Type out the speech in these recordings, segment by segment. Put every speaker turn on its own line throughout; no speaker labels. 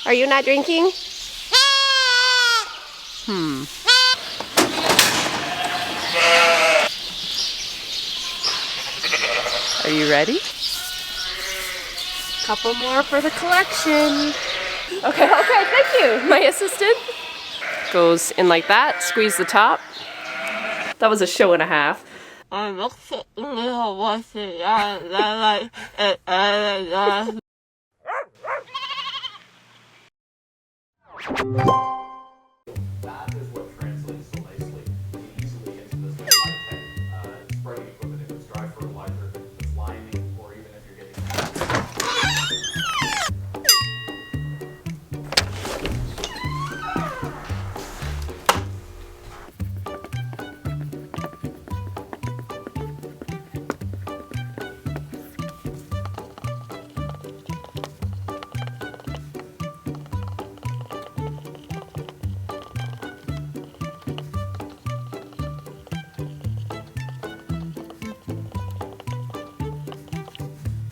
Are you not drinking? Are you ready? Couple more for the collection. Okay, thank you, my assistant. Goes in like that, squeeze the top. That was a show and a half.
That is what translates so nicely easily into this more high-tech spraying equipment. If it's dry fertilizer, if it's liming, or even if you're getting...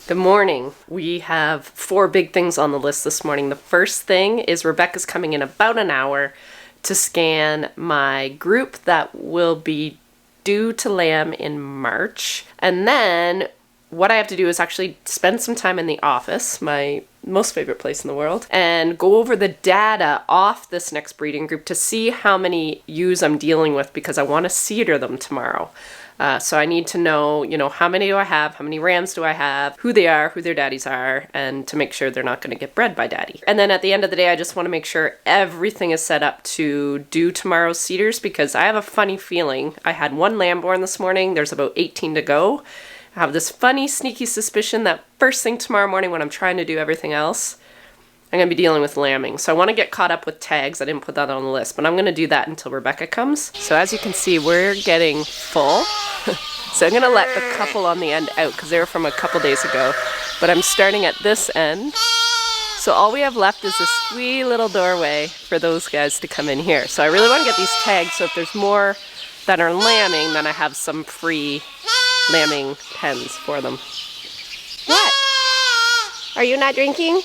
Good morning. We have 4 big things on the list this morning. The first thing is Rebecca's coming in about an hour to scan my group that will be due to lamb in March. And then what I have to do is actually spend some time in the office, my most favorite place in the world, and go over the data off this next breeding group to see how many ewes I'm dealing with, because I want to CIDR them tomorrow. So I need to know, how many do I have, how many rams do I have, who they are, who their daddies are, and to make sure they're not going to get bred by daddy. And then at the end of the day, I just want to make sure everything is set up to do tomorrow's CIDRs, because I have a funny feeling. I had 1 lamb born this morning. There's about 18 to go. I have this funny, sneaky suspicion that first thing tomorrow morning when I'm trying to do everything else, I'm going to be dealing with lambing. So I want to get caught up with tags. I didn't put that on the list, but I'm going to do that until Rebecca comes. So as you can see, we're getting full. So I'm going to let the couple on the end out because they were from a couple days ago. But I'm starting at this end. So all we have left is this wee little doorway for those guys to come in here. So I really want to get these tagged, so if there's more that are lambing, then I have some free lambing pens for them. What? Are you not drinking?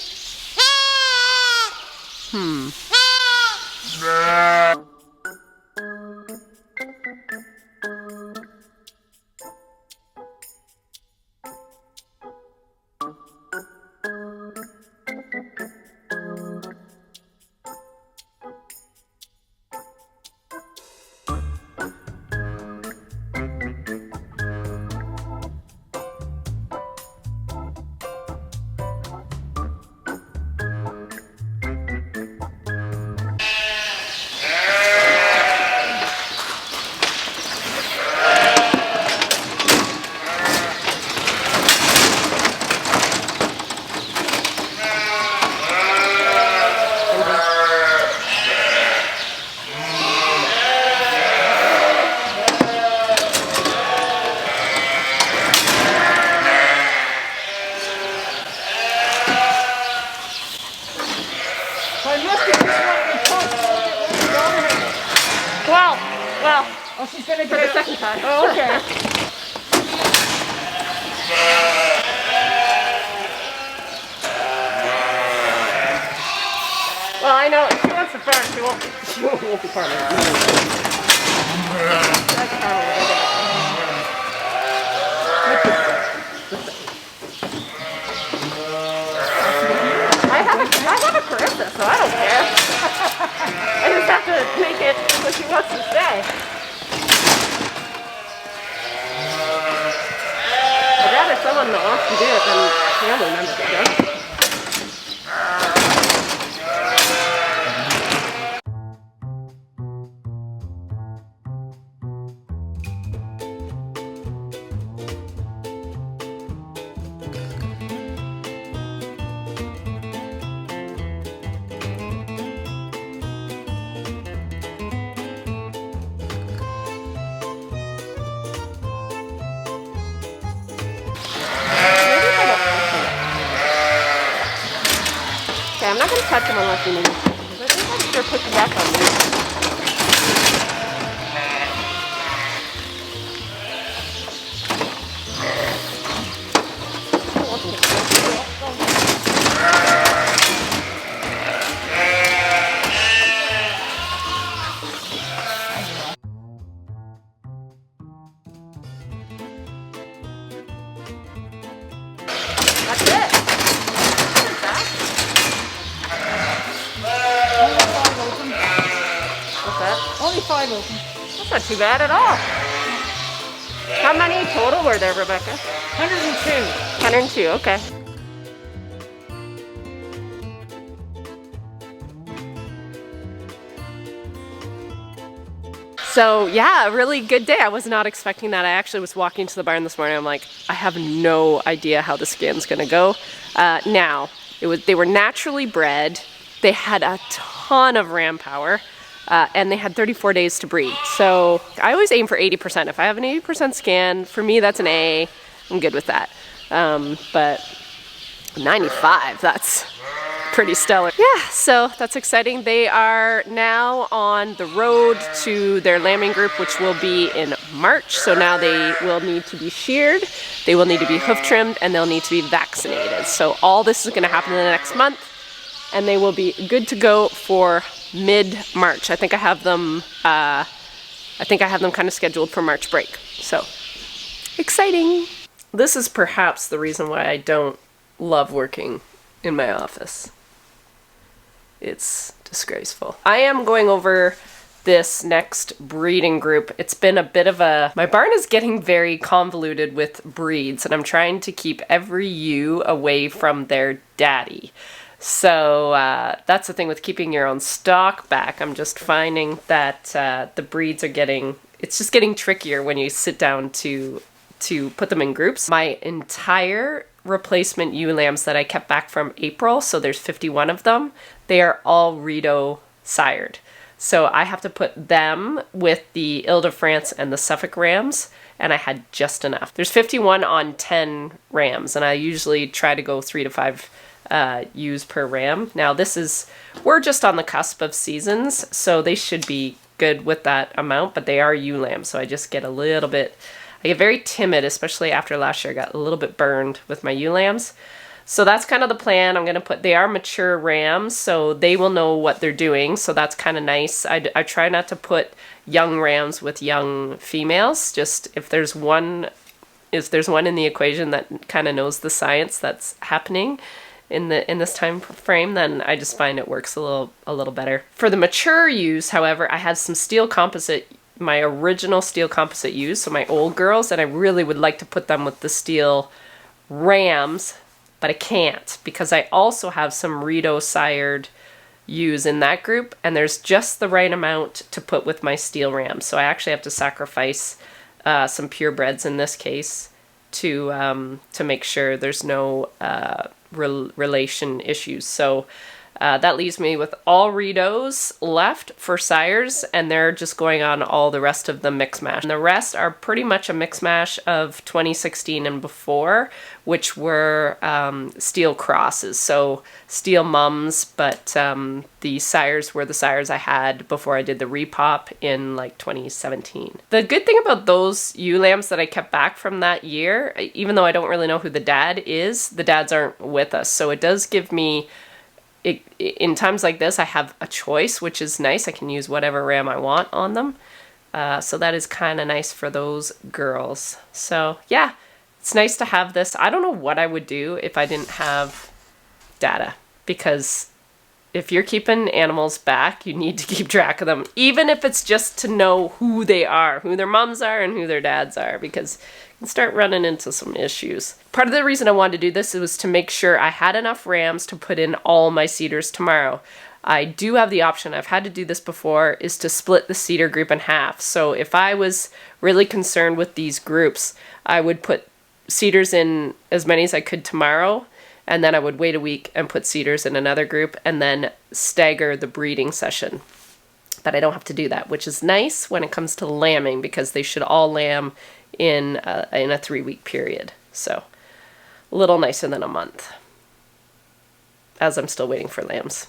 Well.
Oh, she's gonna do
For the
it
second time.
Oh, okay.
Well, I know if she wants to farm, she won't be farming. That's I have a Carissa, so I don't care. I just have to make it so she wants to stay. I'd rather someone that wants to do it than family members that don't. Okay, I'm not going to touch them unless you need me to. I think I'm sure pushing back on me.
5 of them.
That's not too bad at all. How many total were there, Rebecca?
102.
102, okay. So yeah, a really good day. I was not expecting that. I actually was walking to the barn this morning. I'm like, I have no idea how the scan's gonna go. Now, they were naturally bred. They had a ton of ram power, and they had 34 days to breed. So I always aim for 80%. If I have an 80% scan, for me that's an A. I'm good with that. But 95, that's pretty stellar. Yeah, so that's exciting. They are now on the road to their lambing group, which will be in March. So now they will need to be sheared, they will need to be hoof trimmed, and they'll need to be vaccinated. So all this is gonna happen in the next month, and they will be good to go for mid-March. I think I have them kind of scheduled for March break. So exciting. This is perhaps the reason why I don't love working in my office. It's disgraceful. I am going over this next breeding group. It's been a bit of my barn is getting very convoluted with breeds, and I'm trying to keep every ewe away from their daddy. So that's the thing with keeping your own stock back. I'm just finding that the breeds are it's just getting trickier when you sit down to put them in groups. My entire replacement ewe lambs that I kept back from April, so there's 51 of them, they are all Rideau sired. So I have to put them with the Ile-de-France and the Suffolk rams, and I had just enough. There's 51 on 10 rams, and I usually try to go 3 to 5 ewes per ram. Now we're just on the cusp of seasons, so they should be good with that amount, but they are ewe lambs, so I just get I get very timid, especially after last year. I got a little bit burned with my ewe lambs. So that's kind of the plan. They are mature rams, so they will know what they're doing. So that's kind of nice. I try not to put young rams with young females. Just if there's one in the equation that kind of knows the science that's happening in this time frame, then I just find it works a little better. For the mature ewes, however, I had some steel composite, my original steel composite ewes, so my old girls, and I really would like to put them with the steel rams, but I can't because I also have some Rideau sired ewes in that group, and there's just the right amount to put with my steel rams. So I actually have to sacrifice some purebreds in this case to make sure there's no relation issues. So that leaves me with all Rideaus left for sires, and they're just going on all the rest of the mix mash. And the rest are pretty much a mix mash of 2016 and before, which were steel crosses. So steel mums, but the sires were the sires I had before I did the repop in like 2017. The good thing about those ewe lambs that I kept back from that year, even though I don't really know who the dad is, the dads aren't with us. So it does give me, in times like this, I have a choice, which is nice. I can use whatever ram I want on them. So that is kind of nice for those girls. So yeah, it's nice to have this. I don't know what I would do if I didn't have data, because if you're keeping animals back, you need to keep track of them, even if it's just to know who they are, who their moms are and who their dads are, because you can start running into some issues. Part of the reason I wanted to do this was to make sure I had enough rams to put in all my CIDRs tomorrow. I do have the option, I've had to do this before, is to split the CIDR group in half. So if I was really concerned with these groups, I would put CIDRs in as many as I could tomorrow, and then I would wait a week and put CIDRs in another group and then stagger the breeding session. But I don't have to do that, which is nice when it comes to lambing, because they should all lamb in a 3-week period. So a little nicer than a month, as I'm still waiting for lambs.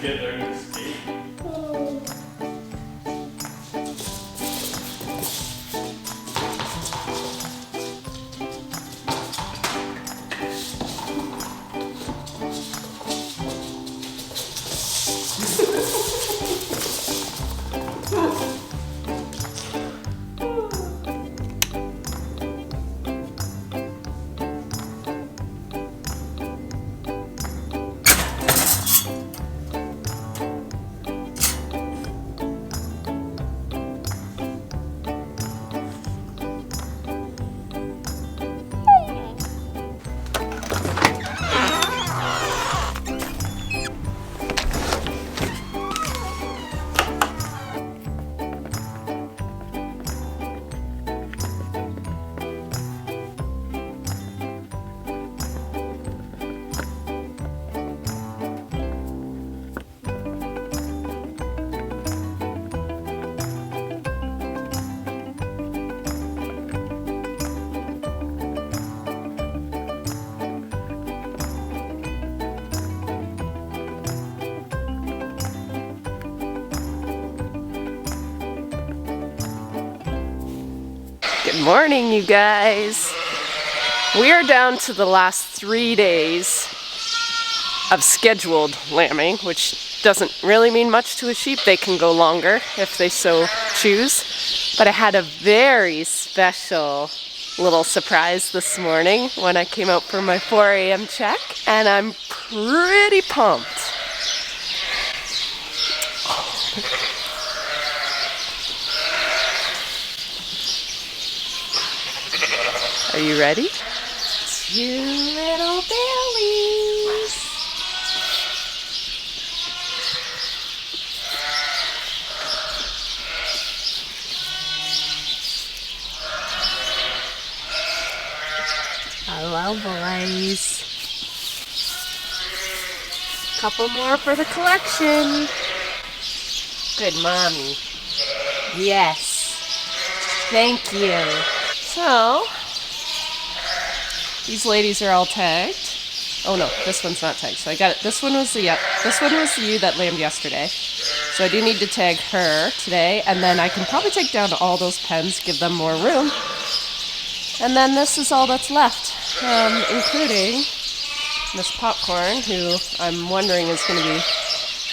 get there and escape.
Good morning, you guys. We are down to the last 3 days of scheduled lambing, which doesn't really mean much to a sheep. They can go longer if they so choose. But I had a very special little surprise this morning when I came out for my 4 a.m. check, and I'm pretty pumped. Are you ready? 2 little bellies. Hello, boys. Couple more for the collection. Good mommy. Yes. Thank you. So, these ladies are all tagged. Oh no, this one's not tagged. So I got it. This one was the ewe that lambed yesterday. So I do need to tag her today, and then I can probably take down all those pens, give them more room. And then this is all that's left, including Miss Popcorn, who I'm wondering is going to be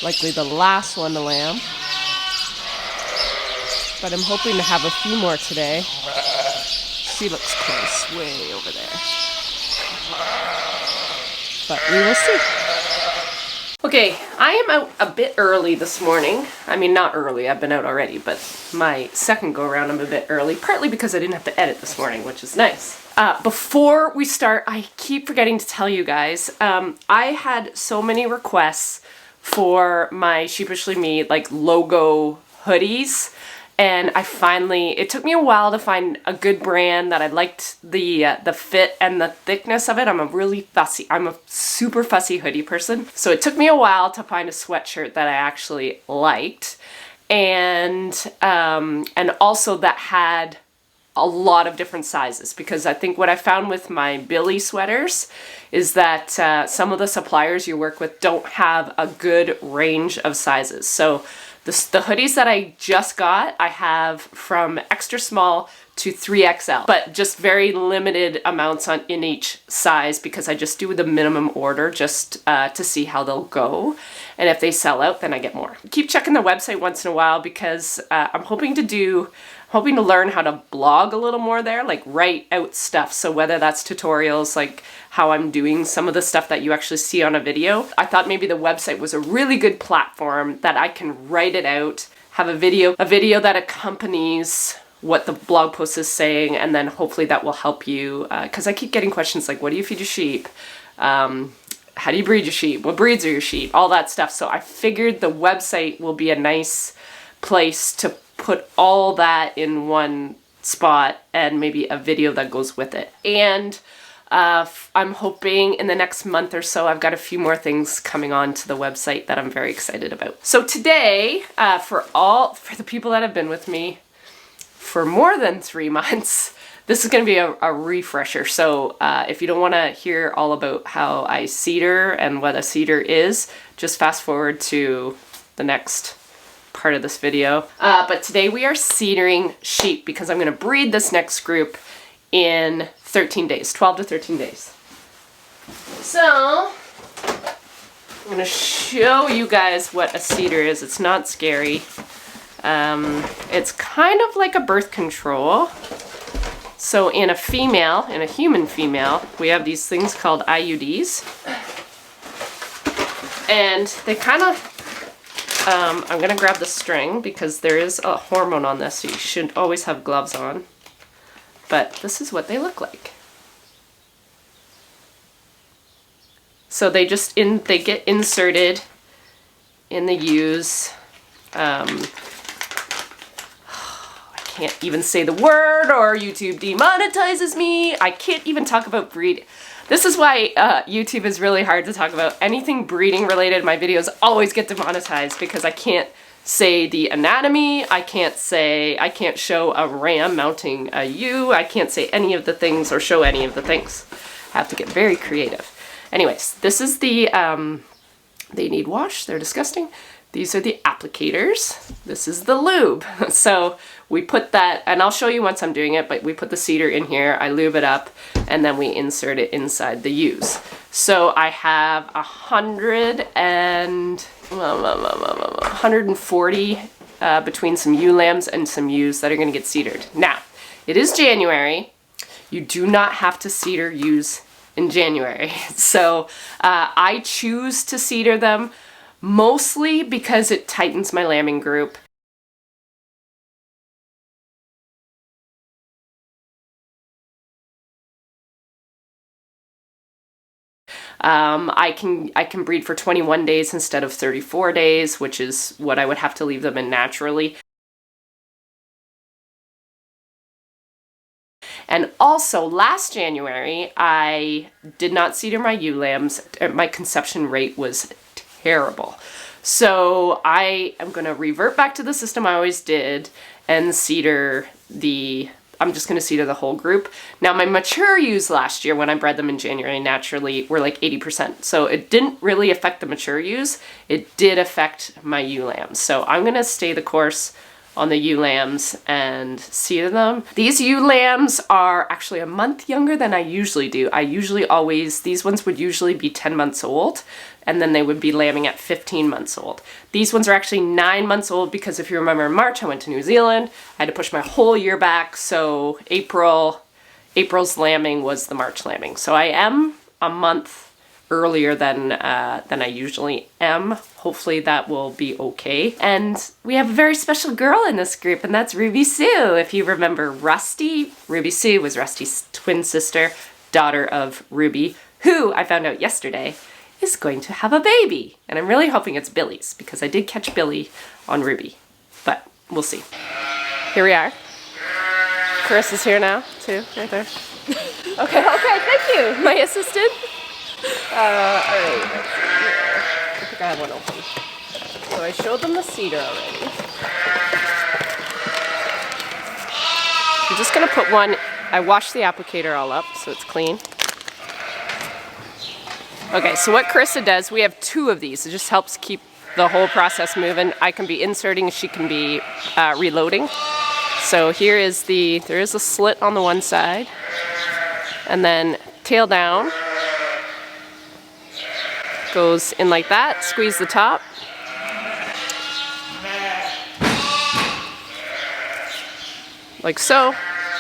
likely the last one to lamb. But I'm hoping to have a few more today. She looks close, way over there. But we will see. Okay, I am out a bit early this morning. I mean, not early, I've been out already, but my second go around I'm a bit early, partly because I didn't have to edit this morning, which is nice. Before we start, I keep forgetting to tell you guys, I had so many requests for my Sheepishly Me like logo hoodies. And it took me a while to find a good brand that I liked the fit and the thickness of it. I'm a super fussy hoodie person. So it took me a while to find a sweatshirt that I actually liked. And also that had a lot of different sizes, because I think what I found with my Billy sweaters is that some of the suppliers you work with don't have a good range of sizes. So the hoodies that I just got, I have from extra small to 3XL, but just very limited amounts in each size, because I just do the minimum order just to see how they'll go. And if they sell out, then I get more. Keep checking the website once in a while, because I'm hoping to learn how to blog a little more there, like write out stuff. So whether that's tutorials, like how I'm doing some of the stuff that you actually see on a video, I thought maybe the website was a really good platform that I can write it out, have a video that accompanies what the blog post is saying, and then hopefully that will help you, because I keep getting questions like, what do you feed your sheep? How do you breed your sheep? What breeds are your sheep? All that stuff. So I figured the website will be a nice place to put all that in one spot, and maybe a video that goes with it. And I'm hoping in the next month or so, I've got a few more things coming on to the website that I'm very excited about. So today, for the people that have been with me for more than 3 months, this is going to be a refresher. So if you don't want to hear all about how I CIDR and what a CIDR is, just fast forward to the next part of this video. But today we are CIDRing sheep because I'm going to breed this next group in 13 days, 12 to 13 days. So I'm going to show you guys what a CIDR is. It's not scary. It's kind of like a birth control. So in a female, in a human female, we have these things called IUDs. And they kind of, I'm going to grab the string because there is a hormone on this, so you should always have gloves on. But this is what they look like. So they just, they get inserted in the ewes. Can't even say the word or YouTube demonetizes me. I can't even talk about breeding. This is why YouTube is really hard to talk about. Anything breeding related, my videos always get demonetized because I can't say the anatomy. I can't show a ram mounting a ewe. I can't say any of the things or show any of the things. I have to get very creative. Anyways, this is the, they need wash. They're disgusting. These are the applicators. This is the lube. So we put that, and I'll show you once I'm doing it, but we put the CIDR in here, I lube it up, and then we insert it inside the ewes. So I have 140 between some ewe lambs and some ewes that are gonna get CIDR'd. Now, it is January. You do not have to CIDR ewes in January. So I choose to CIDR them mostly because it tightens my lambing group. I can breed for 21 days instead of 34 days, which is what I would have to leave them in naturally. And also, last January, I did not CIDR my ewe lambs. My conception rate was terrible. So I am going to revert back to the system I always did and CIDR I'm just going to CIDR the whole group. Now my mature ewes last year when I bred them in January naturally were like 80%. So it didn't really affect the mature ewes. It did affect my ewe lambs. So I'm going to stay the course on the ewe lambs and CIDR them. These ewe lambs are actually a month younger than I usually do. These ones would usually be 10 months old, and then they would be lambing at 15 months old. These ones are actually 9 months old because if you remember in March I went to New Zealand. I had to push my whole year back, so April's lambing was the March lambing. So I am a month earlier than I usually am. Hopefully that will be okay. And we have a very special girl in this group, and that's Ruby Sue. If you remember Rusty, Ruby Sue was Rusty's twin sister, daughter of Ruby, who I found out yesterday is going to have a baby. And I'm really hoping it's Billy's because I did catch Billy on Ruby, but we'll see. Here we are. Chris is here now too, right there. Okay, thank you, my assistant. Alright, let's see here. I think I have one open. So I showed them the CIDR already. I'm just going to put one, I washed the applicator all up so it's clean. Okay, so what Carissa does, we have 2 of these. It just helps keep the whole process moving. I can be inserting, she can be reloading. So here is there is a slit on the one side, and then tail down. Goes in like that, squeeze the top. Like so. A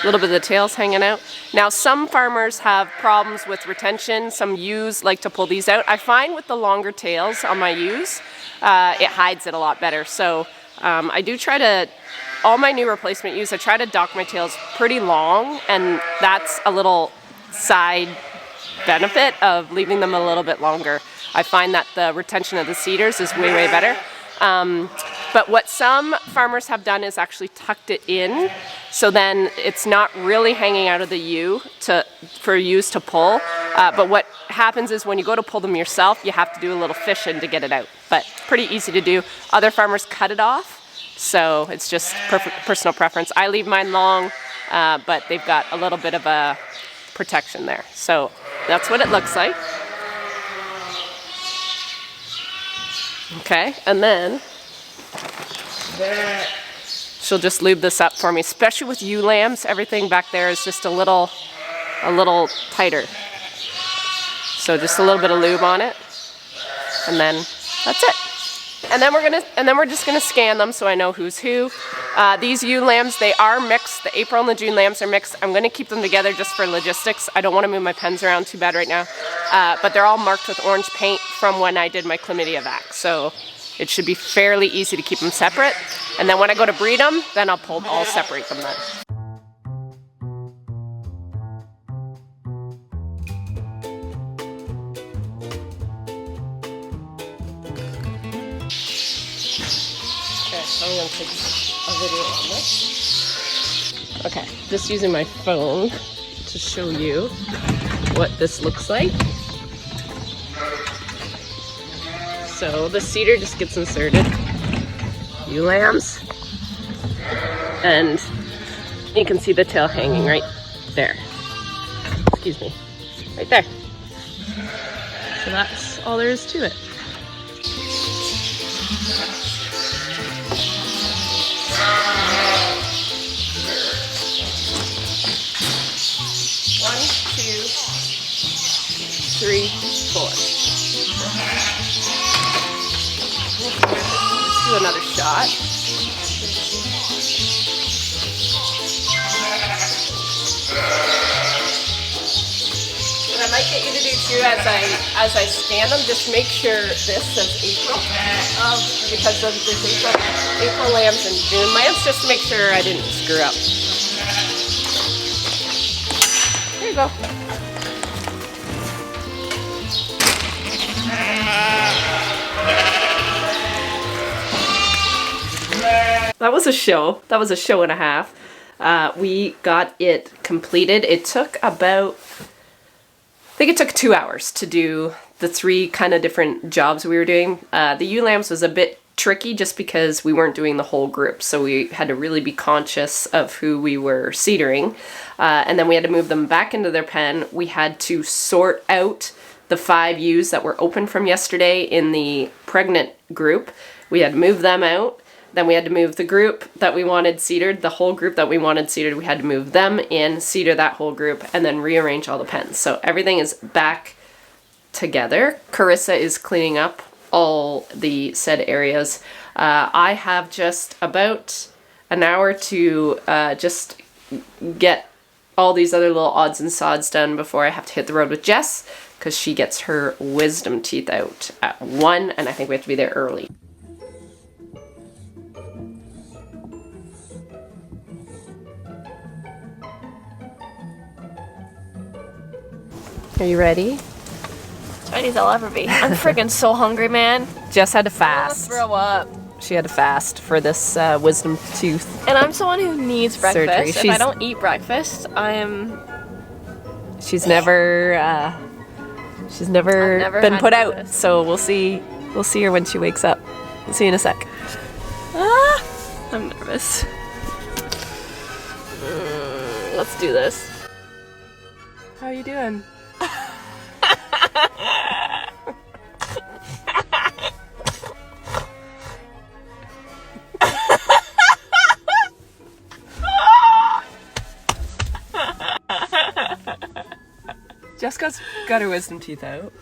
little bit of the tails hanging out. Now some farmers have problems with retention. Some ewes like to pull these out. I find with the longer tails on my ewes, it hides it a lot better. So I do try to, all my new replacement ewes, I try to dock my tails pretty long, and that's a little side benefit of leaving them a little bit longer. I find that the retention of the CIDRs is way, way better. But what some farmers have done is actually tucked it in, so then it's not really hanging out of the ewe for ewes to pull. But what happens is when you go to pull them yourself, you have to do a little fishing to get it out. But pretty easy to do. Other farmers cut it off, so it's just personal preference. I leave mine long. but they've got a little bit of a protection there. So that's what it looks like. Okay, and then she'll just lube this up for me, especially with ewe lambs. Everything back there is just a little tighter. So just a little bit of lube on it, and then that's it. And then we're just gonna scan them so I know who's who. These ewe lambs, they are mixed. The April and the June lambs are mixed. I'm gonna keep them together just for logistics. I don't want to move my pens around too bad right now. But they're all marked with orange paint from when I did my chlamydia vac. So it should be fairly easy to keep them separate. And then when I go to breed them, then I'll separate them then. I'm going to take a video on this. Okay, just using my phone to show you what this looks like. So the CIDR just gets inserted. Ewe lambs. And you can see the tail hanging right there. Excuse me. Right there. So that's all there is to it. One, two, three, four. Let's do another shot. And I might get you to do too as I scan them. Just make sure this says April, because there's April lambs and June lambs, just to make sure I didn't screw up. There you go. That was a show. That was a show and a half. We got it completed. It took about, I think it took 2 hours to do the 3 kind of different jobs we were doing. The ewe lambs was a bit tricky just because we weren't doing the whole group, so we had to really be conscious of who we were CIDRing. And then we had to move them back into their pen. We had to sort out the 5 ewes that were open from yesterday in the pregnant group. We had to move them out. Then we had to move the group that we wanted CIDR'd, the whole group that we wanted CIDR'd, we had to move them in, CIDR that whole group, and then rearrange all the pens. So everything is back together. Carissa is cleaning up all the said areas. I have just about an hour to just get all these other little odds and sods done before I have to hit the road with Jess, because she gets her wisdom teeth out at 1, and I think we have to be there early. Are you ready?
As ready as I'll ever be. I'm freaking so hungry, man.
Jess had to fast.
Throw up.
She had to fast for this wisdom tooth.
And I'm someone who needs breakfast.
Surgery.
If I don't eat breakfast,
She's never been put out.
This.
So we'll see her when she wakes up. We'll see you in a sec.
I'm nervous. Let's do this.
How are you doing? Jessica's got her wisdom teeth out.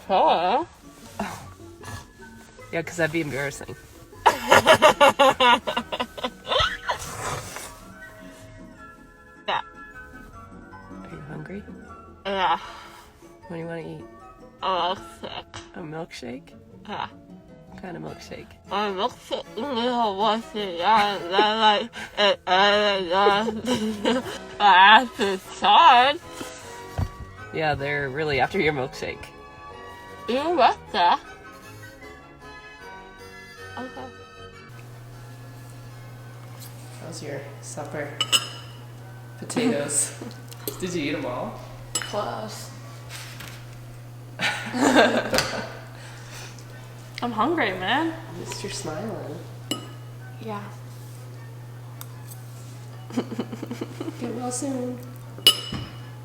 Yeah, because that'd be embarrassing.
Yeah.
Are you hungry?
Yeah.
What do you want to eat?
I'm sick.
A milkshake?
Yeah.
What kind of milkshake?
I'm milkshake. It's hard.
Yeah, they're really after your milkshake.
You what the? Okay.
How's your supper? Potatoes. Did you eat them all?
Close. I'm hungry, man.
At least you're smiling.
Yeah.
Get well soon.